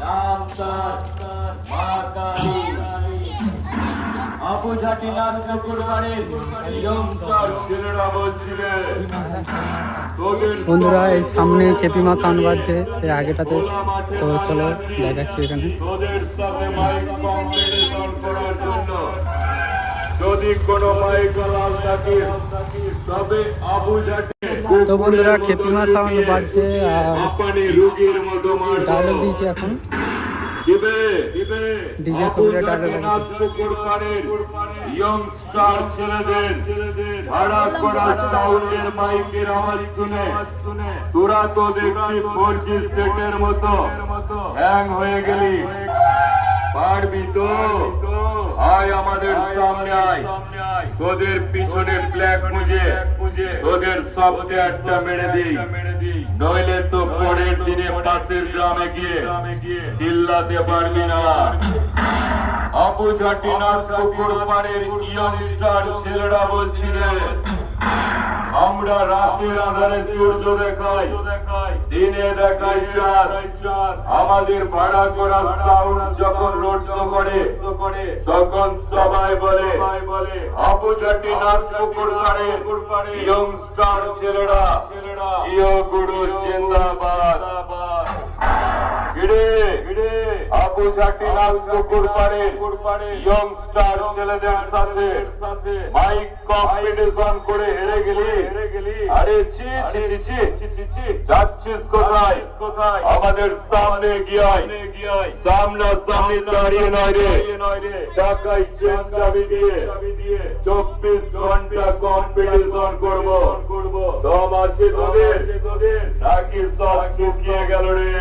নাম তার মহাকালী। আবু জাটি নাচ কুরবানির ইয়ংস্টার ছেলেরা বলছিলেন, বন্ধুরা এই সামনে খেপিমা সাউন্ড বাজছে এই আগেটাতে, তো চলো দেখাচ্ছি এখানে। তোদের সাথে মাইক কম্পিটিশন করার জন্য যদি কোনো মাইক লাল থাকে তবে আবু জাটি। তো বন্ধুরা খেপিমা সাউন্ড বাজছে আর আপনি রোগীর মতো ডায়লগ দিয়েছে এখন দিবে ডিজে কবিরা ডায়লগ ইয়ংস্টার ছেলেদের ভাড়া করা সাউন্ডের মাইকের আওয়াজ শুনে তোরা তো দেখছি 4G সেটের মতো হ্যাং হয়ে গেলি। পারবি তো? আয় আমাদের সামনে আয়, তোদের পিছনে ফ্ল্যাগ খুঁজে তোদের সফটওয়্যারটা মেরে দিই, নইলে তো পরের দিনে পাশের গ্রামে গিয়ে চিল্লাতে পারবি না। আবু জাটি নাচ পুকুর পাড়ের ইয়ংস্টার ছেলেরা বলছিলেন, আমরা রাতের আধারে সূর্য দেখাই, দিনে দেখাই চাঁদ। আমাদের ভাড়া করা সাউন্ড যখন রোড শো করে তখন সবাই বলে আবু জাটি নাচ পুকুর পাড়ের ইয়ংস্টার ছেলেরা জিও গুরু জিন্দাবাদ। আবু জাটি নাচ পুকুর পাড়ের ইয়ংস্টার ছেলেদের সাথে মাইক কম্পিটিশন করে হেরে গেলি? আরে ছি ছি ছি ছি, যাচ্ছিস কোথায়? আমাদের সামনে গিয়ে সামনাসামনি দাঁড়িয়ে নয় রে, টাকায় চেন চাবি দিয়ে 24 ঘন্টা কম্পিটিশন করবো। দম আছে তোদের নাকি সব শুকিয়ে গেল রে?